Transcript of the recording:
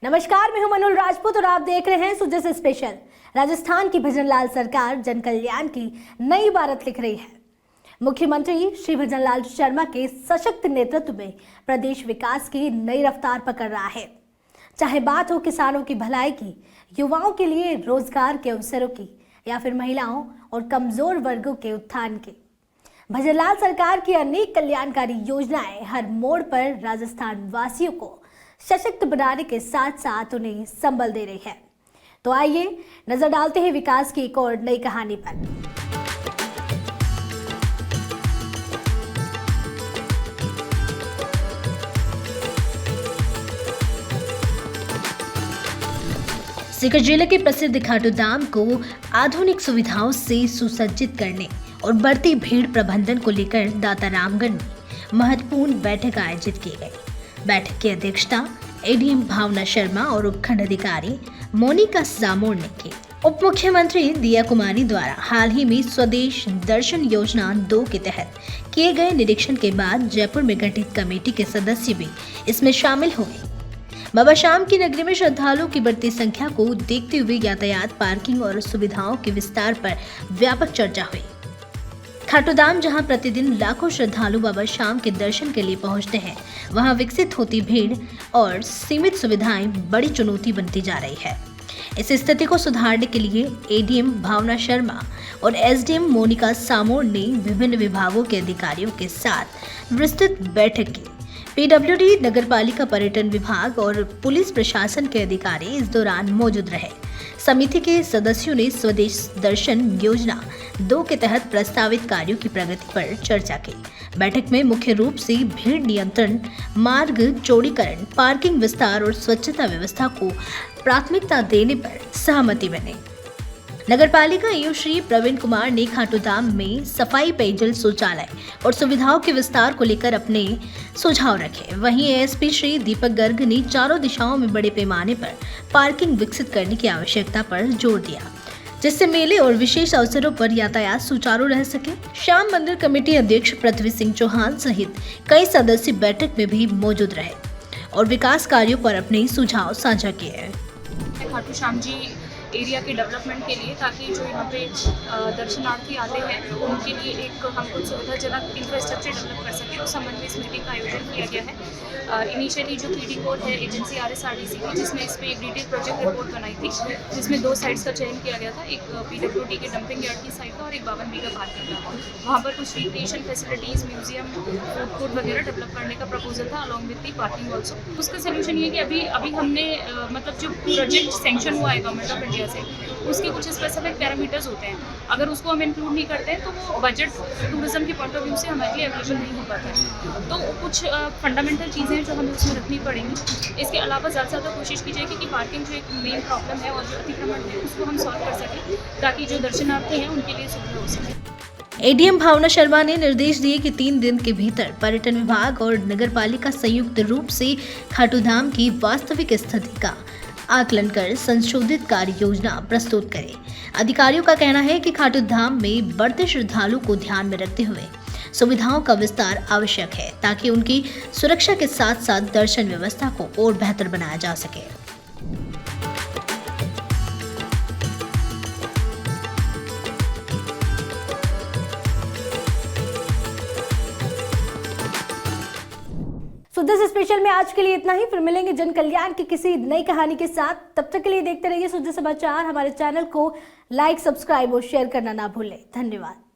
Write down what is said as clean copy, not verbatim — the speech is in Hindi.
नमस्कार, मैं हूं मनोल राजपूत और आप देख रहे हैं सुजस स्पेशल। राजस्थान की भजनलाल सरकार जन कल्याण की नई इबारत लिख रही है। मुख्यमंत्री श्री भजनलाल शर्मा के सशक्त नेतृत्व में प्रदेश विकास की नई रफ्तार पकड़ रहा है। चाहे बात हो किसानों की भलाई की, युवाओं के लिए रोजगार के अवसरों की या फिर महिलाओं और कमजोर वर्गों के उत्थान की, भजनलाल सरकार की अनेक कल्याणकारी योजनाएं हर मोड़ पर राजस्थान वासियों को सशक्त बनाने के साथ साथ उन्हें संबल दे रही है। तो आइए नजर डालते हैं विकास की एक और नई कहानी पर। सीकर जिले के प्रसिद्ध खाटू धाम को आधुनिक सुविधाओं से सुसज्जित करने और बढ़ती भीड़ प्रबंधन को लेकर दाता रामगढ़ में महत्वपूर्ण बैठक आयोजित की गई। बैठक की अध्यक्षता एडीएम भावना शर्मा और उपखंड अधिकारी मोनिका सामोर ने की। उप मुख्यमंत्री दिया कुमारी द्वारा हाल ही में स्वदेश दर्शन योजना 2 के तहत किए गए निरीक्षण के बाद जयपुर में गठित कमेटी के सदस्य भी इसमें शामिल हुए। बाबा शाम की नगरी में श्रद्धालुओं की बढ़ती संख्या को देखते हुए यातायात, पार्किंग और सुविधाओं के विस्तार पर व्यापक चर्चा हुई। खाटू धाम जहां प्रतिदिन लाखों श्रद्धालु बाबा शाम के दर्शन के लिए पहुंचते हैं, वहां विकसित होती भीड़ और सीमित सुविधाएं बड़ी चुनौती बनती जा रही है। इस स्थिति को सुधारने के लिए एडीएम भावना शर्मा और एसडीएम मोनिका सामोर ने विभिन्न विभागों के अधिकारियों के साथ विस्तृत बैठक की। पीडब्ल्यूडी, नगरपालिका, पर्यटन विभाग और पुलिस प्रशासन के अधिकारी इस दौरान मौजूद रहे। समिति के सदस्यों ने स्वदेश दर्शन योजना 2 के तहत प्रस्तावित कार्यों की प्रगति पर चर्चा की। बैठक में मुख्य रूप से भीड़ नियंत्रण, मार्ग चौड़ीकरण, पार्किंग विस्तार और स्वच्छता व्यवस्था को प्राथमिकता देने पर सहमति बनी। नगरपालिका ईओ श्री प्रवीण कुमार ने खाटू धाम में सफाई, पेयजल, शौचालय और सुविधाओं के विस्तार को लेकर अपने सुझाव रखे। वहीं एएसपी श्री दीपक गर्ग ने चारों दिशाओं में बड़े पैमाने पर पार्किंग विकसित करने की आवश्यकता पर जोर दिया, जिससे मेले और विशेष अवसरों पर यातायात सुचारू रह सके। श्याम मंदिर कमेटी अध्यक्ष पृथ्वी सिंह चौहान सहित कई सदस्य बैठक में भी मौजूद रहे और विकास कार्यों पर अपने सुझाव साझा किए। खाटू श्याम जी एरिया के डेवलपमेंट के लिए, ताकि जो यहाँ पे दर्शनार्थी आते हैं उनके लिए एक हम कुछ सुविधाजनक इंफ्रास्ट्रक्चर डेवलप कर सकें, उस संबंध में इस मीटिंग का आयोजन किया गया है। इनिशियली जो पीडी कोड है एजेंसी आरएसआरडीसी की, जिसने इस पर एक डिटेल प्रोजेक्ट रिपोर्ट बनाई थी, जिसमें 2 साइट्स का चयन किया गया था, एक पीडब्ल्यूडी के डंपिंग यार्ड की साइड का और एक 52 बीघा पार्किंग का। वहाँ पर कुछ recreation facilities, museum, food court वगैरह डेवलप करने का प्रपोजल था, along with the parking also. उसका सोल्यूशन ये कि अभी हमने मतलब जो प्रोजेक्ट सेंक्शन हुआ है गवर्नमेंट ऑफ इंडिया से, उसके कुछ स्पेसिफिक पैरामीटर्स होते हैं। अगर उसको हम इंक्लूड नहीं करते हैं तो वो बजट टूरिज्म के पॉइंट ऑफ व्यू से हमारे लिए अवेलेबल नहीं हो पाता है। तो कुछ फंडामेंटल चीज़ें हैं जो हमें उसमें रखनी पड़ेंगी। इसके अलावा ज़्यादा से ज़्यादा कोशिश की जाएगी कि पार्किंग जो एक मेन प्रॉब्लम है और जो अतिक्रमण है उसको हम सॉल्व कर सकें, ताकि जो दर्शनार्थी हैं उनके लिए सुविधा हो सके। एडीएम भावना शर्मा ने निर्देश दिए कि 3 दिन के भीतर पर्यटन विभाग और नगरपालिका संयुक्त रूप से खाटू धाम की वास्तविक स्थिति का आकलन कर संशोधित कार्य योजना प्रस्तुत करें। अधिकारियों का कहना है कि खाटू धाम में बढ़ते श्रद्धालु को ध्यान में रखते हुए सुविधाओं का विस्तार आवश्यक है, ताकि उनकी सुरक्षा के साथ साथ दर्शन व्यवस्था को और बेहतर बनाया जा सके। सुजस स्पेशल में आज के लिए इतना ही। फिर मिलेंगे जन कल्याण की किसी नई कहानी के साथ। तब तक के लिए देखते रहिए सुजस समाचार। हमारे चैनल को लाइक, सब्सक्राइब और शेयर करना ना भूलें। धन्यवाद।